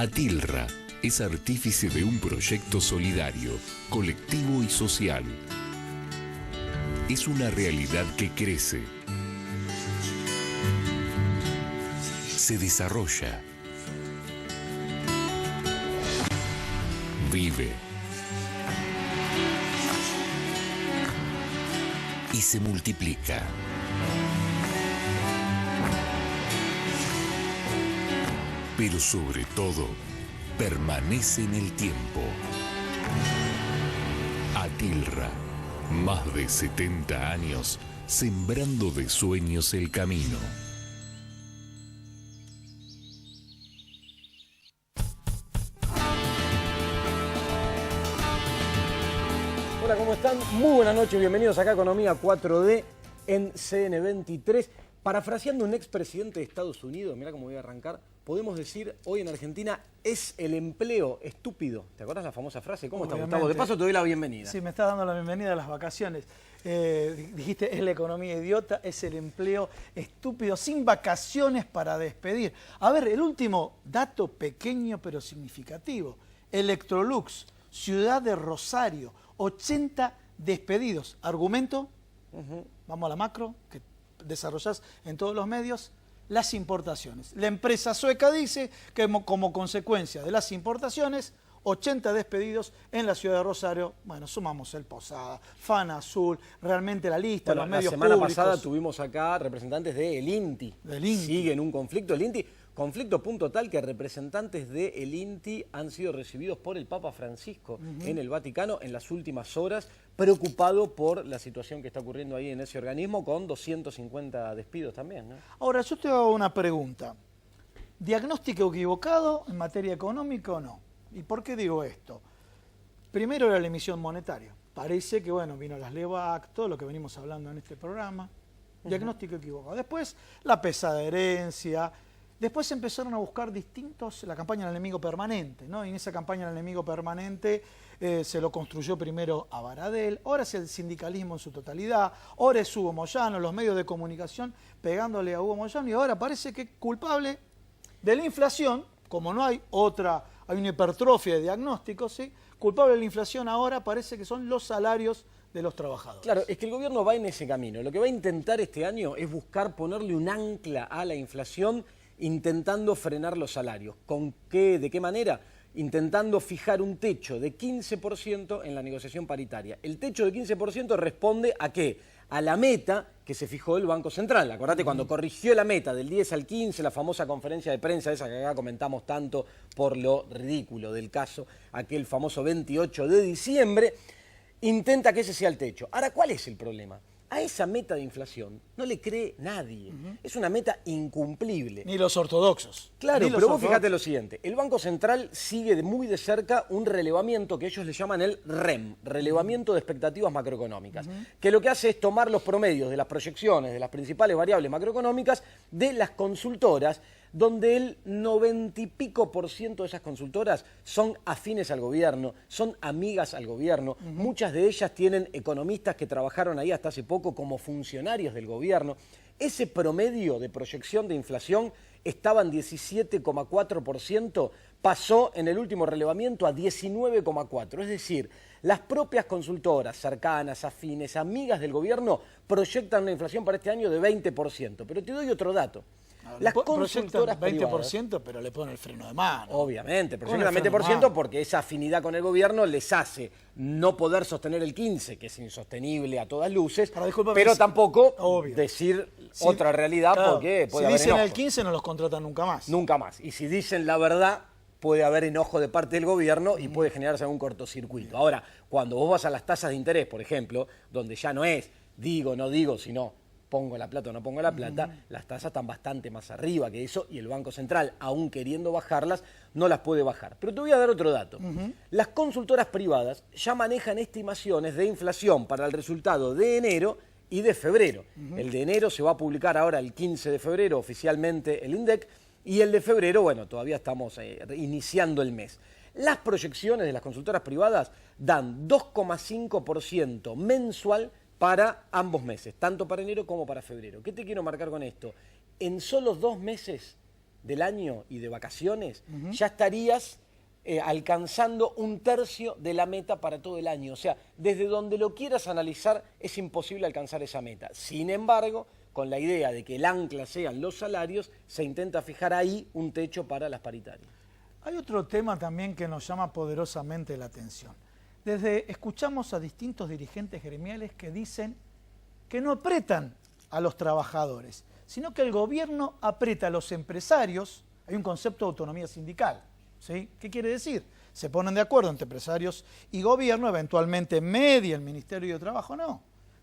Atilra es artífice de un proyecto solidario, colectivo y social. Es una realidad que crece, se desarrolla, vive y se multiplica. Pero sobre todo, permanece en el tiempo. Atilra, más de 70 años, sembrando de sueños el camino. Hola, ¿cómo están? Muy buenas noches, bienvenidos acá a Economía 4D en CN23. Parafraseando un expresidente de Estados Unidos, mira cómo voy a arrancar, podemos decir hoy en Argentina es el empleo estúpido. ¿Te acuerdas la famosa frase? ¿Cómo estás, Gustavo? De paso te doy la bienvenida. Sí, me estás dando la bienvenida a las vacaciones. Dijiste, es la economía idiota, es el empleo estúpido, sin vacaciones para despedir. A ver, el último dato pequeño pero significativo. Electrolux, ciudad de Rosario, 80 despedidos. ¿Argumento? Vamos a la macro, que desarrollás en todos los medios. Las importaciones. La empresa sueca dice que como consecuencia de las importaciones, 80 despedidos en la ciudad de Rosario. Bueno, sumamos el Posada, Fan Azul, realmente la lista, bueno, los medios públicos. La semana pasada tuvimos acá representantes de el INTI. Sigue en un conflicto. El INTI, conflicto punto tal que representantes de el INTI han sido recibidos por el Papa Francisco en el Vaticano en las últimas horas, preocupado por la situación que está ocurriendo ahí en ese organismo, con 250 despidos también, ¿no? Ahora, yo te hago una pregunta. ¿Diagnóstico equivocado en materia económica o no? ¿Y por qué digo esto? Primero era la emisión monetaria. Parece que, bueno, vino las LEVAC, todo lo que venimos hablando en este programa. Diagnóstico equivocado. Después, la pesada herencia. Después empezaron a buscar distintos, la campaña del enemigo permanente, ¿no? Y en esa campaña del enemigo permanente se lo construyó primero a Baradel, ahora es el sindicalismo en su totalidad, ahora es Hugo Moyano, los medios de comunicación pegándole a Hugo Moyano, y ahora parece que culpable de la inflación, como no hay otra, hay una hipertrofia de diagnósticos, ¿sí? Culpable de la inflación ahora parece que son los salarios de los trabajadores. Claro, es que el gobierno va en ese camino. Lo que va a intentar este año es buscar ponerle un ancla a la inflación, intentando frenar los salarios. ¿Con qué? ¿De qué manera? Intentando fijar un techo de 15% en la negociación paritaria. El techo de 15% responde ¿a qué? A la meta que se fijó el Banco Central. Acordate cuando corrigió la meta del 10 al 15, la famosa conferencia de prensa, esa que acá comentamos tanto por lo ridículo del caso, aquel famoso 28 de diciembre, intenta que ese sea el techo. Ahora, ¿cuál es el problema? A esa meta de inflación no le cree nadie. Es una meta incumplible. Ni los ortodoxos. Claro, pero vos fíjate lo siguiente. El Banco Central sigue muy de cerca un relevamiento que ellos le llaman el REM, relevamiento de expectativas macroeconómicas, que lo que hace es tomar los promedios de las proyecciones de las principales variables macroeconómicas de las consultoras, donde el 90 y pico % de esas consultoras son afines al gobierno, son amigas al gobierno. Muchas de ellas tienen economistas que trabajaron ahí hasta hace poco como funcionarios del gobierno. Ese promedio de proyección de inflación estaba en 17,4%, pasó en el último relevamiento a 19,4%. Es decir, las propias consultoras cercanas, afines, amigas del gobierno proyectan una inflación para este año de 20%. Pero te doy otro dato. Las consultoras 20%, privadas, pero le ponen el freno de mano. Obviamente, proyectan 20% porque esa afinidad con el gobierno les hace no poder sostener el 15%, que es insostenible a todas luces, pero tampoco decir otra realidad, claro, porque puede haber dicen enojo. el 15% no los contratan nunca más. Nunca más. Y si dicen la verdad, puede haber enojo de parte del gobierno y puede generarse algún cortocircuito. Ahora, cuando vos vas a las tasas de interés, por ejemplo, donde ya no es digo, no digo, sino pongo la plata o no pongo la plata, las tasas están bastante más arriba que eso y el Banco Central, aún queriendo bajarlas, no las puede bajar. Pero te voy a dar otro dato. Las consultoras privadas ya manejan estimaciones de inflación para el resultado de enero y de febrero. El de enero se va a publicar ahora el 15 de febrero oficialmente el INDEC y el de febrero, bueno, todavía estamos iniciando el mes. Las proyecciones de las consultoras privadas dan 2,5% mensual para ambos meses, tanto para enero como para febrero. ¿Qué te quiero marcar con esto? En solo 2 meses del año y de vacaciones, ya estarías alcanzando 1/3 de la meta para todo el año. O sea, desde donde lo quieras analizar, es imposible alcanzar esa meta. Sin embargo, con la idea de que el ancla sean los salarios, se intenta fijar ahí un techo para las paritarias. Hay otro tema también que nos llama poderosamente la atención. Escuchamos a distintos dirigentes gremiales que dicen que no apretan a los trabajadores, sino que el gobierno aprieta a los empresarios. Hay un concepto de autonomía sindical, ¿sí? ¿Qué quiere decir? Se ponen de acuerdo entre empresarios y gobierno, eventualmente media el Ministerio de Trabajo, no.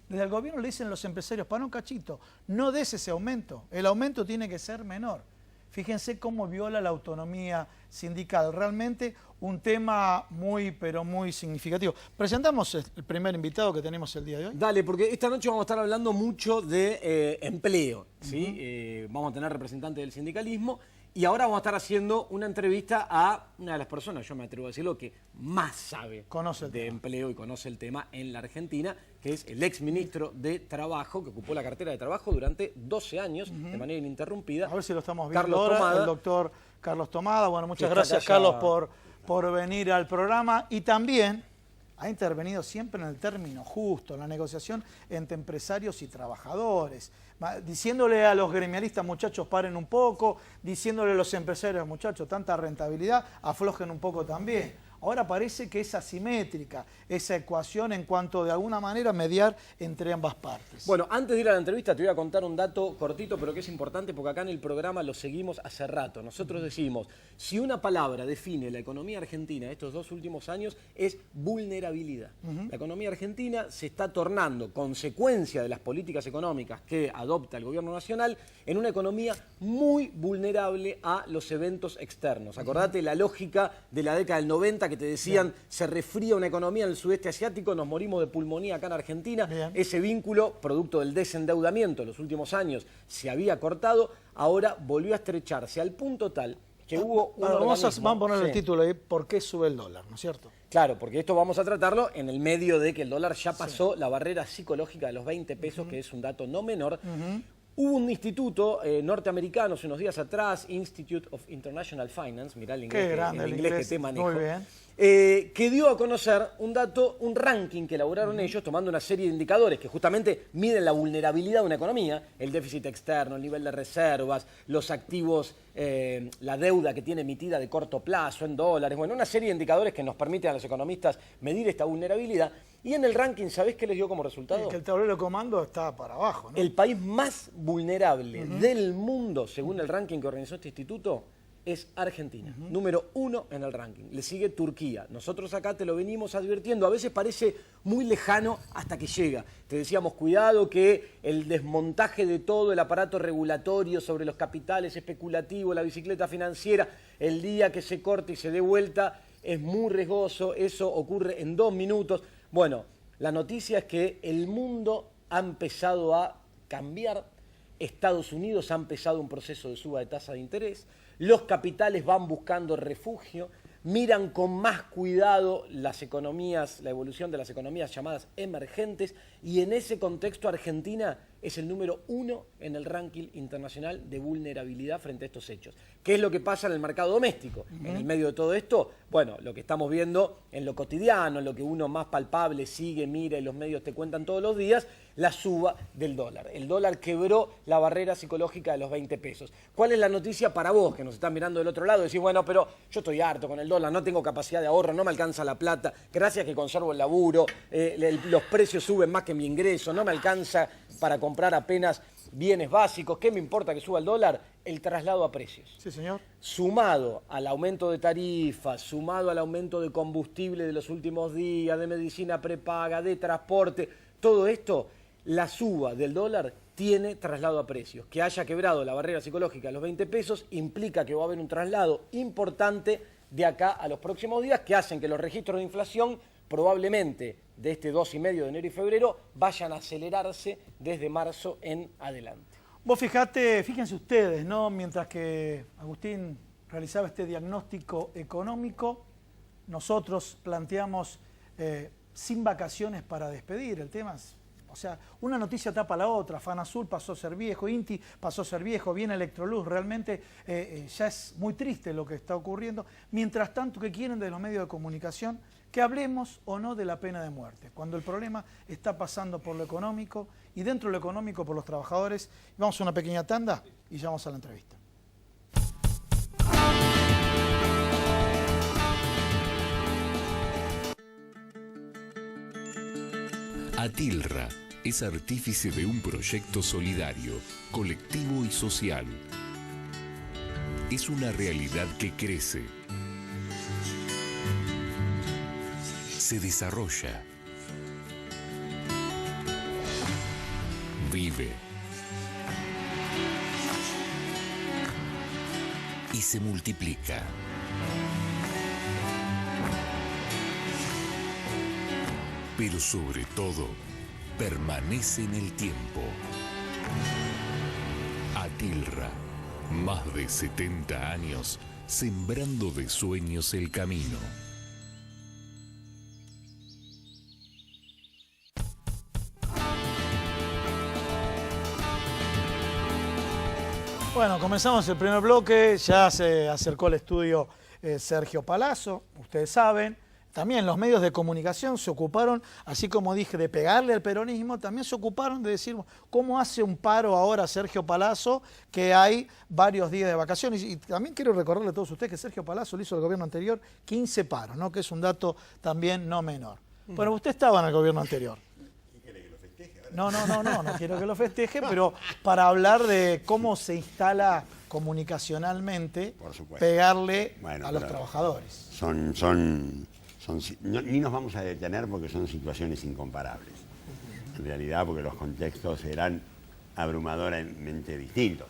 Desde el gobierno le dicen los empresarios, para un cachito, no des ese aumento, el aumento tiene que ser menor. Fíjense cómo viola la autonomía sindical, realmente un tema muy, pero muy significativo. Presentamos el primer invitado que tenemos el día de hoy. Dale, porque esta noche vamos a estar hablando mucho de empleo, ¿sí? Vamos a tener representantes del sindicalismo y ahora vamos a estar haciendo una entrevista a una de las personas, yo me atrevo a decirlo, que más sabe de empleo y conoce el tema en la Argentina, que es el exministro de Trabajo, que ocupó la cartera de Trabajo durante 12 años, de manera ininterrumpida. A ver si lo estamos viendo Carlos ahora, Tomada. el doctor Carlos Tomada. Bueno, muchas gracias, Carlos, por venir al programa y también ha intervenido siempre en el término justo, en la negociación entre empresarios y trabajadores, diciéndole a los gremialistas, muchachos, paren un poco, diciéndole a los empresarios, muchachos, tanta rentabilidad, aflojen un poco también. Ahora parece que es asimétrica esa ecuación en cuanto de alguna manera mediar entre ambas partes. Bueno, antes de ir a la entrevista te voy a contar un dato cortito, pero que es importante porque acá en el programa lo seguimos hace rato. Nosotros decimos, si una palabra define la economía argentina estos 2 últimos años, es vulnerabilidad. La economía argentina se está tornando, consecuencia de las políticas económicas que adopta el gobierno nacional, en una economía muy vulnerable a los eventos externos. Acordate la lógica de la década del 90 que te decían, se refría una economía en el sudeste asiático, nos morimos de pulmonía acá en Argentina. Bien. Ese vínculo, producto del desendeudamiento en los últimos años, se había cortado, ahora volvió a estrecharse al punto tal que hubo un vamos a poner el sí. título ahí, ¿por qué sube el dólar? ¿No es cierto? Claro, porque esto vamos a tratarlo en el medio de que el dólar ya pasó la barrera psicológica de los 20 pesos, que es un dato no menor. Hubo un instituto norteamericano hace unos días atrás, Institute of International Finance, mirá el inglés que te manejo, muy bien. Que dio a conocer un dato, un ranking que elaboraron ellos tomando una serie de indicadores que justamente miden la vulnerabilidad de una economía, el déficit externo, el nivel de reservas, los activos, la deuda que tiene emitida de corto plazo en dólares, bueno, una serie de indicadores que nos permiten a los economistas medir esta vulnerabilidad. Y en el ranking, ¿sabés qué les dio como resultado? Es que el tablero de comando está para abajo, ¿no? El país más vulnerable del mundo, según el ranking que organizó este instituto, es Argentina. Número 1 en el ranking. Le sigue Turquía. Nosotros acá te lo venimos advirtiendo. A veces parece muy lejano hasta que llega. Te decíamos, cuidado que el desmontaje de todo el aparato regulatorio sobre los capitales especulativos, la bicicleta financiera, el día que se corte y se dé vuelta, es muy riesgoso. Eso ocurre en 2 minutos. Bueno, la noticia es que el mundo ha empezado a cambiar. Estados Unidos ha empezado un proceso de suba de tasa de interés. Los capitales van buscando refugio, miran con más cuidado las economías, la evolución de las economías llamadas emergentes, y en ese contexto Argentina es el número 1 en el ranking internacional de vulnerabilidad frente a estos hechos. ¿Qué es lo que pasa en el mercado doméstico? En el medio de todo esto, bueno, lo que estamos viendo en lo cotidiano, en lo que uno más palpable sigue, mira y los medios te cuentan todos los días, la suba del dólar. El dólar quebró la barrera psicológica de los 20 pesos. ¿Cuál es la noticia para vos que nos están mirando del otro lado? Decís, bueno, pero yo estoy harto con el dólar, no tengo capacidad de ahorro, no me alcanza la plata, gracias que conservo el laburo, los precios suben más que mi ingreso, no me alcanza para comprar apenas bienes básicos, ¿qué me importa que suba el dólar? El traslado a precios. Sí, señor. Sumado al aumento de tarifas, sumado al aumento de combustible de los últimos días, de medicina prepaga, de transporte, todo esto, la suba del dólar tiene traslado a precios. Que haya quebrado la barrera psicológica de los 20 pesos implica que va a haber un traslado importante de acá a los próximos días que hacen que los registros de inflación probablemente de este 2,5 de enero y febrero vayan a acelerarse desde marzo en adelante. Vos fíjense ustedes, ¿no? Mientras que Agustín realizaba este diagnóstico económico, nosotros planteamos sin vacaciones para despedir. El tema es, sea, una noticia tapa la otra. Fanazul pasó a ser viejo, Inti pasó a ser viejo, viene Electroluz. Realmente ya es muy triste lo que está ocurriendo. Mientras tanto, ¿qué quieren de los medios de comunicación? Que hablemos o no de la pena de muerte, cuando el problema está pasando por lo económico y dentro de lo económico por los trabajadores. Vamos a una pequeña tanda y ya vamos a la entrevista. Atilra es artífice de un proyecto solidario, colectivo y social. Es una realidad que crece, se desarrolla, vive y se multiplica. Pero sobre todo, permanece en el tiempo. Atilra, más de 70 años, sembrando de sueños el camino. Bueno, comenzamos el primer bloque, ya se acercó al estudio Sergio Palazzo, ustedes saben. También los medios de comunicación se ocuparon, así como dije, de pegarle al peronismo, también se ocuparon de decir cómo hace un paro ahora Sergio Palazzo, que hay varios días de vacaciones. Y también quiero recordarle a todos ustedes que Sergio Palazzo le hizo al gobierno anterior 15 paros, ¿no? Que es un dato también no menor. Bueno, usted estaba en el gobierno anterior. ¿Quiere que lo festeje? No quiero que lo festeje, pero para hablar de cómo se instala comunicacionalmente, Por supuesto. pegarle Bueno, a los pero trabajadores. Ni nos vamos a detener porque son situaciones incomparables. En realidad, porque los contextos eran abrumadoramente distintos.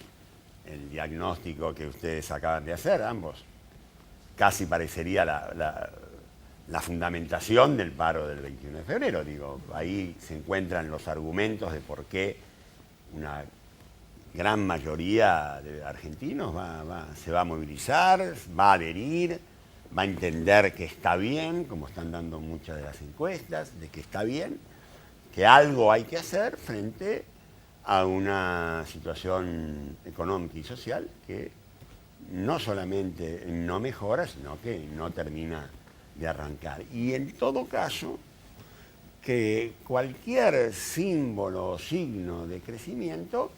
El diagnóstico que ustedes acaban de hacer, ambos, casi parecería la fundamentación del paro del 21 de febrero. Digo, ahí se encuentran los argumentos de por qué una gran mayoría de argentinos se va a movilizar, va a adherir, va a entender que está bien, como están dando muchas de las encuestas, de que está bien, que algo hay que hacer frente a una situación económica y social que no solamente no mejora, sino que no termina de arrancar. Y en todo caso, que cualquier símbolo o signo de crecimiento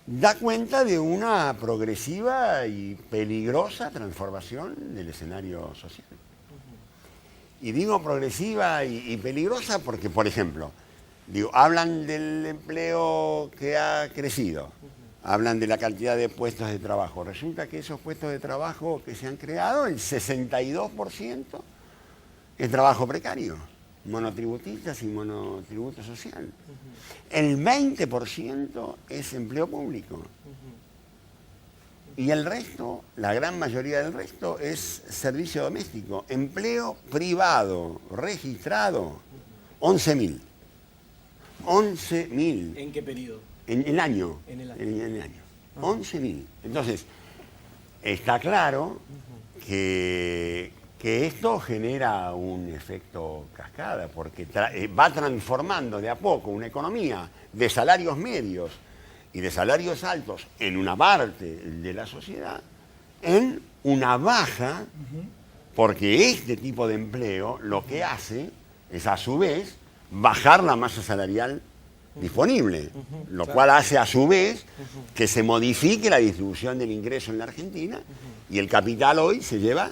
da cuenta de una progresiva y peligrosa transformación del escenario social. Y digo progresiva y peligrosa porque, por ejemplo, hablan del empleo que ha crecido, hablan de la cantidad de puestos de trabajo. Resulta que esos puestos de trabajo que se han creado, el 62% es trabajo precario, monotributistas y monotributo social. El 20% es empleo público. Y el resto, la gran mayoría del resto, es servicio doméstico. Empleo privado, registrado, 11.000. 11.000. ¿En qué periodo? En el año. En el año. En el año. 11.000. Entonces, está claro que esto genera un efecto cascada, porque va transformando de a poco una economía de salarios medios y de salarios altos en una parte de la sociedad en una baja, porque este tipo de empleo lo que hace es a su vez bajar la masa salarial disponible, lo cual hace a su vez que se modifique la distribución del ingreso en la Argentina y el capital hoy se lleva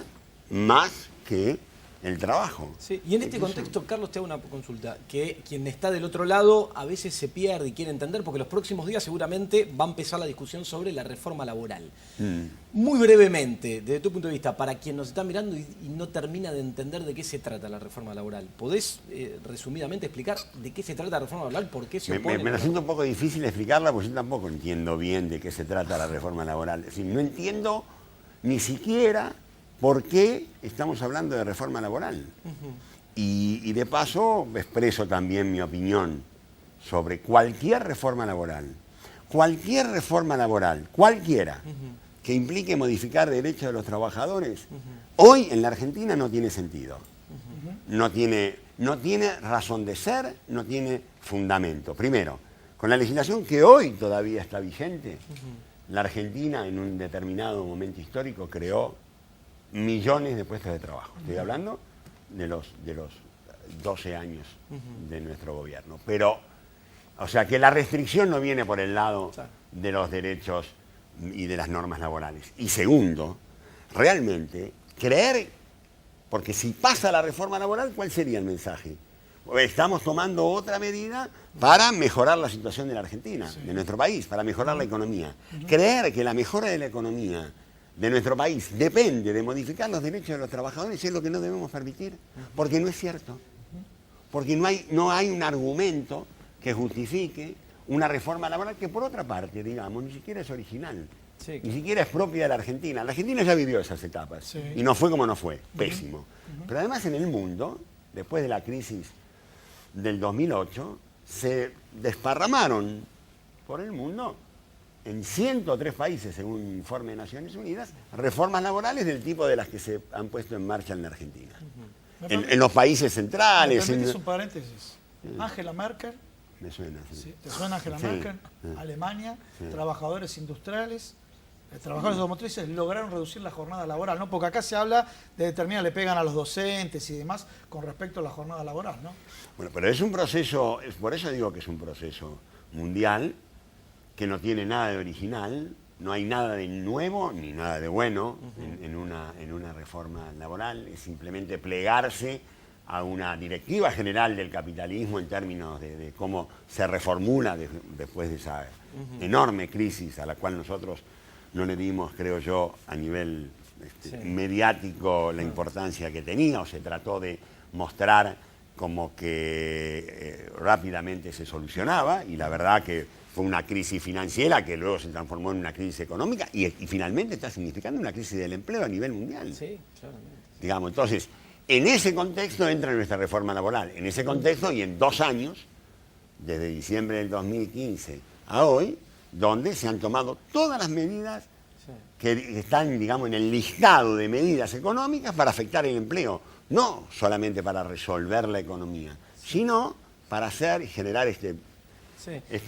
más que el trabajo. Sí, y en este contexto, Carlos, te hago una consulta, que quien está del otro lado a veces se pierde y quiere entender, porque los próximos días seguramente va a empezar la discusión sobre la reforma laboral. Muy brevemente, desde tu punto de vista, para quien nos está mirando y no termina de entender de qué se trata la reforma laboral, ¿podés resumidamente explicar de qué se trata la reforma laboral? ¿Por qué se opone? Me resulta un poco difícil explicarla porque yo tampoco entiendo bien de qué se trata la reforma laboral. Es decir, no entiendo ni siquiera ¿por qué estamos hablando de reforma laboral? Y de paso expreso también mi opinión sobre cualquier reforma laboral. Cualquier reforma laboral, cualquiera, que implique modificar derechos de los trabajadores, hoy en la Argentina no tiene sentido. No tiene no tiene razón de ser, no tiene fundamento. Primero, con la legislación que hoy todavía está vigente, la Argentina en un determinado momento histórico creó millones de puestos de trabajo. Estoy hablando de los 12 años de nuestro gobierno. Pero, o sea, que la restricción no viene por el lado de los derechos y de las normas laborales. Y segundo, realmente creer, porque si pasa la reforma laboral, ¿cuál sería el mensaje? Estamos tomando otra medida para mejorar la situación de la Argentina, de nuestro país, para mejorar la economía. Creer que la mejora de la economía de nuestro país depende de modificar los derechos de los trabajadores es lo que no debemos permitir, porque no es cierto. Porque no hay un argumento que justifique una reforma laboral que, por otra parte, digamos, ni siquiera es original. Sí. Ni siquiera es propia de la Argentina. La Argentina ya vivió esas etapas y no fue como no fue, pésimo. Pero además en el mundo, después de la crisis del 2008, se desparramaron por el mundo, en 103 países, según un informe de Naciones Unidas, reformas laborales del tipo de las que se han puesto en marcha en la Argentina. En los países centrales. ¿Me permites un paréntesis? Angela Merkel. Me suena, sí. ¿Sí? ¿Te suena Angela Merkel? Alemania, trabajadores industriales, trabajadores automotrices lograron reducir la jornada laboral, ¿no? Porque acá se habla de determinadas, le pegan a los docentes y demás con respecto a la jornada laboral, ¿no? Bueno, pero es un proceso, por eso digo que es un proceso mundial, que no tiene nada de original, no hay nada de nuevo ni nada de bueno en una reforma laboral, es simplemente plegarse a una directiva general del capitalismo en términos de cómo se reformula después de esa enorme crisis a la cual nosotros no le dimos, creo yo, a nivel mediático la importancia que tenía, o se trató de mostrar como que rápidamente se solucionaba, y la verdad que fue una crisis financiera que luego se transformó en una crisis económica y finalmente está significando una crisis del empleo a nivel mundial. Sí, claramente. Digamos, entonces, en ese contexto entra nuestra reforma laboral. En ese contexto y en 2 años, desde diciembre del 2015 a hoy, donde se han tomado todas las medidas que están, digamos, en el listado de medidas económicas para afectar el empleo. No solamente para resolver la economía, sino para hacer y generar este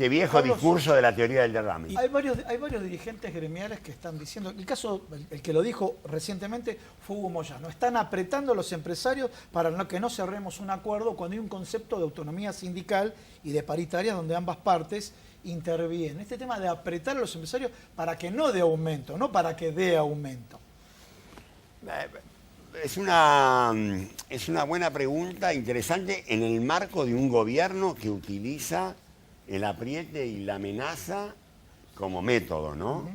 viejo Carlos, discurso de la teoría del derrame. Hay varios dirigentes gremiales que están diciendo, el caso, el que lo dijo recientemente fue Hugo Moyano, están apretando a los empresarios para que no cerremos un acuerdo cuando hay un concepto de autonomía sindical y de paritaria donde ambas partes intervienen. Este tema de apretar a los empresarios para que no dé aumento, no para que dé aumento. Es una buena pregunta, interesante, en el marco de un gobierno que utiliza el apriete y la amenaza como método, ¿no?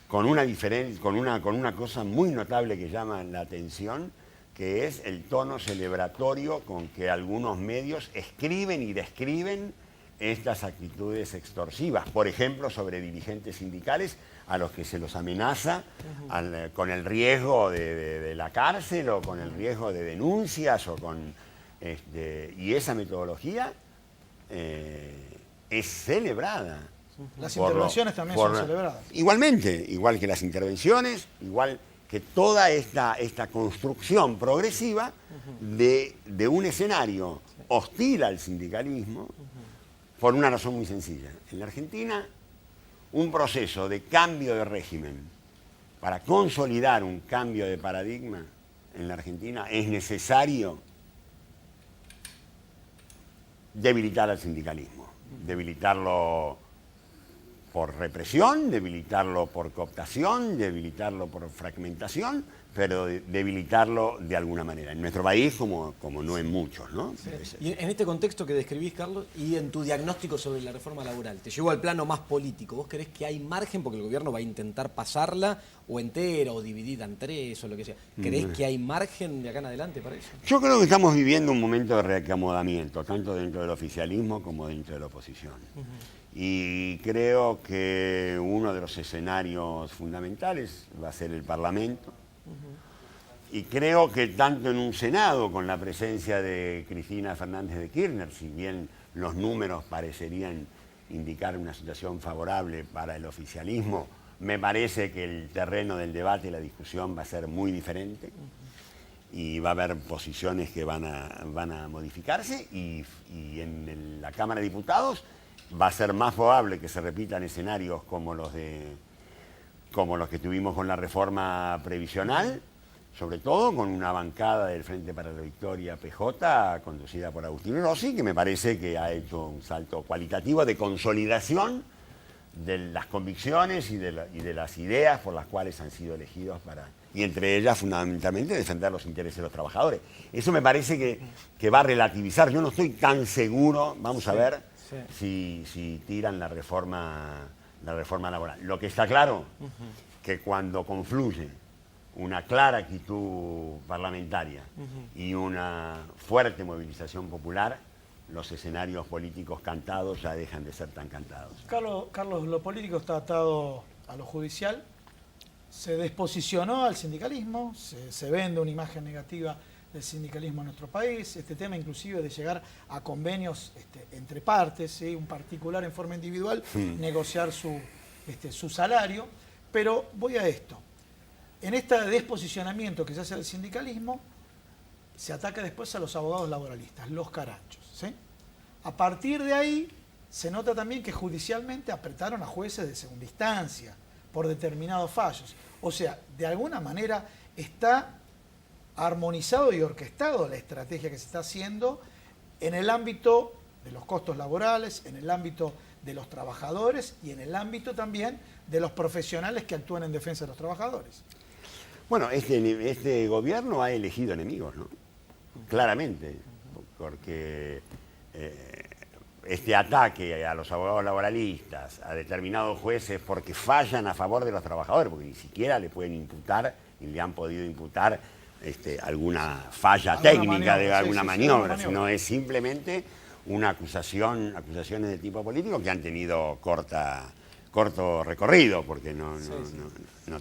Con una cosa muy notable que llama la atención, que es el tono celebratorio con que algunos medios escriben y describen estas actitudes extorsivas, por ejemplo, sobre dirigentes sindicales a los que se los amenaza con el riesgo de la cárcel o con el riesgo de denuncias y esa metodología es celebrada. Las intervenciones también son celebradas. Igualmente, igual que las intervenciones, igual que toda esta construcción progresiva de un escenario hostil al sindicalismo, por una razón muy sencilla. En la Argentina, un proceso de cambio de régimen para consolidar un cambio de paradigma en la Argentina es necesario debilitar al sindicalismo. Debilitarlo por represión, debilitarlo por cooptación, debilitarlo por fragmentación, pero debilitarlo de alguna manera. En nuestro país, como no en muchos, ¿no? Sí. Y en este contexto que describís, Carlos, y en tu diagnóstico sobre la reforma laboral, te llevo al plano más político. ¿Vos creés que hay margen, porque el gobierno va a intentar pasarla o entera o dividida en 3 o lo que sea? ¿Creés que hay margen de acá en adelante para eso? Yo creo que estamos viviendo un momento de reacomodamiento, tanto dentro del oficialismo como dentro de la oposición. Y creo que uno de los escenarios fundamentales va a ser el Parlamento. Y creo que tanto en un Senado, con la presencia de Cristina Fernández de Kirchner, si bien los números parecerían indicar una situación favorable para el oficialismo, me parece que el terreno del debate y la discusión va a ser muy diferente. y va a haber posiciones que van a modificarse y en la Cámara de Diputados va a ser más probable que se repitan escenarios como los que tuvimos con la reforma previsional, sobre todo con una bancada del Frente para la Victoria PJ, conducida por Agustín Rossi, que me parece que ha hecho un salto cualitativo de consolidación de las convicciones y de las ideas por las cuales han sido elegidos y entre ellas fundamentalmente defender los intereses de los trabajadores. Eso me parece que va a relativizar. Yo no estoy tan seguro, vamos a ver, si tiran la reforma laboral. Lo que está claro, que cuando confluye una clara actitud parlamentaria y una fuerte movilización popular, los escenarios políticos cantados ya dejan de ser tan cantados. Carlos, lo político está atado a lo judicial, se desposicionó al sindicalismo, se vende una imagen negativa del sindicalismo en nuestro país, este tema inclusive de llegar a convenios entre partes, ¿sí? Un particular en forma individual, negociar su salario, pero voy a esto. En este desposicionamiento que se hace del sindicalismo, se ataca después a los abogados laboralistas, los caranchos, ¿sí? A partir de ahí, se nota también que judicialmente apretaron a jueces de segunda instancia por determinados fallos. O sea, de alguna manera está armonizado y orquestado la estrategia que se está haciendo en el ámbito de los costos laborales, en el ámbito de los trabajadores y en el ámbito también de los profesionales que actúan en defensa de los trabajadores. Bueno, este gobierno ha elegido enemigos, ¿no? Claramente, porque este ataque a los abogados laboralistas, a determinados jueces porque fallan a favor de los trabajadores, porque ni siquiera le pueden imputar, ni le han podido imputar alguna falla técnica de alguna maniobra, sino es simplemente una acusaciones de tipo político que han tenido corto recorrido, porque no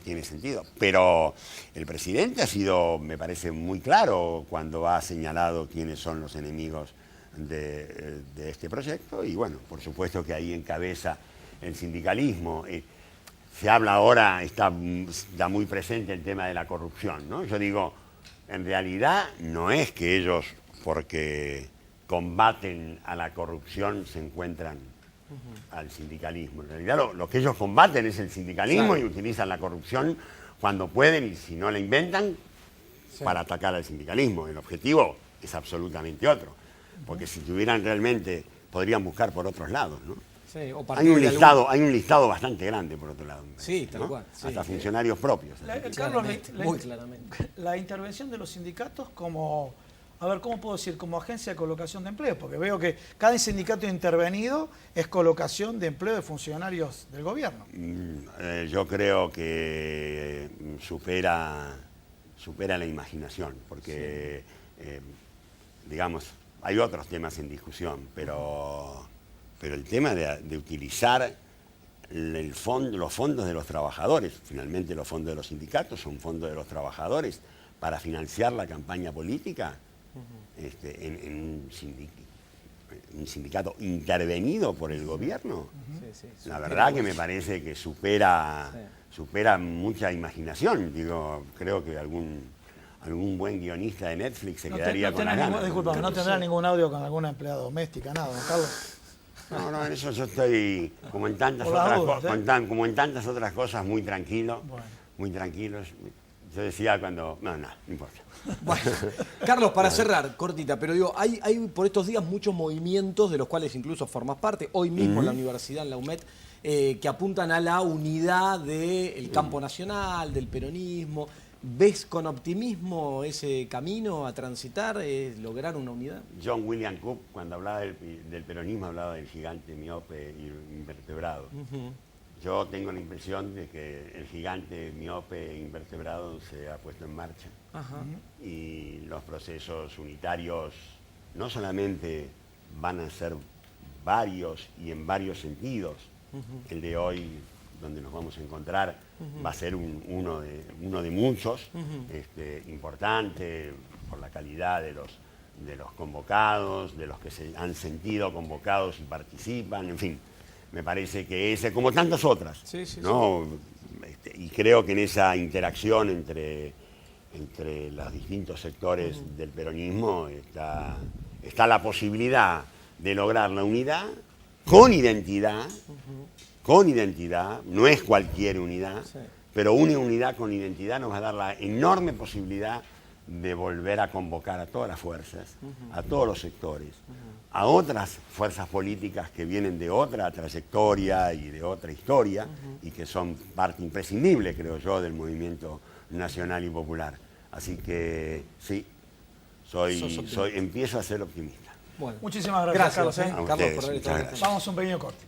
tiene sentido. Pero el presidente ha sido, me parece, muy claro cuando ha señalado quiénes son los enemigos de este proyecto, y bueno, por supuesto que ahí encabeza el sindicalismo. Se habla ahora, está muy presente el tema de la corrupción, ¿no? Yo digo, en realidad no es que ellos, porque combaten a la corrupción, se encuentran al sindicalismo. En realidad lo que ellos combaten es el sindicalismo, claro, y utilizan la corrupción cuando pueden y si no la inventan, para atacar al sindicalismo. El objetivo es absolutamente otro, porque si tuvieran realmente podrían buscar por otros lados, ¿no? Sí, o hay un listado bastante grande por otro lado. Sí, tal ¿no? cual. Sí, hasta funcionarios propios. Carlos, muy claramente. La intervención de los sindicatos como, a ver, ¿cómo puedo decir? Como agencia de colocación de empleo, porque veo que cada sindicato intervenido es colocación de empleo de funcionarios del gobierno. Yo creo que supera la imaginación, porque, digamos, hay otros temas en discusión, pero el tema de utilizar los fondos de los trabajadores, finalmente los fondos de los sindicatos son fondos de los trabajadores, para financiar la campaña política, en un sindicato intervenido por el gobierno, la verdad que me parece que supera mucha imaginación. Digo, creo que algún buen guionista de Netflix se quedaría con la gana. Disculpa, no tendrá ningún audio con alguna empleada doméstica, nada, ¿no, Carlos? No, en eso yo estoy, como en tantas otras cosas, muy tranquilo, muy tranquilos. Yo decía cuando... No importa. Bueno, Carlos, para cerrar, cortita, pero digo, hay por estos días muchos movimientos de los cuales incluso formas parte, hoy mismo en la universidad, en la UMED, que apuntan a la unidad del campo nacional, del peronismo. ¿Ves con optimismo ese camino a transitar, lograr una unidad? John William Cook, cuando hablaba del peronismo, hablaba del gigante miope y invertebrado. Yo tengo la impresión de que el gigante miope e invertebrado se ha puesto en marcha. Y los procesos unitarios no solamente van a ser varios y en varios sentidos. El de hoy, donde nos vamos a encontrar, va a ser uno de muchos, importante por la calidad de los convocados, de los que se han sentido convocados y participan, en fin. Me parece que ese, como tantas otras, ¿no? Y creo que en esa interacción entre entre los distintos sectores del peronismo está la posibilidad de lograr la unidad con identidad, no es cualquier unidad, pero una unidad con identidad nos va a dar la enorme posibilidad de volver a convocar a todas las fuerzas, a todos los sectores, a otras fuerzas políticas que vienen de otra trayectoria y de otra historia y que son parte imprescindible, creo yo, del movimiento nacional y popular. Así que sí, empiezo a ser optimista. Bueno, muchísimas gracias, Carlos. Carlos, por muchas gracias. Vamos a un pequeño corte.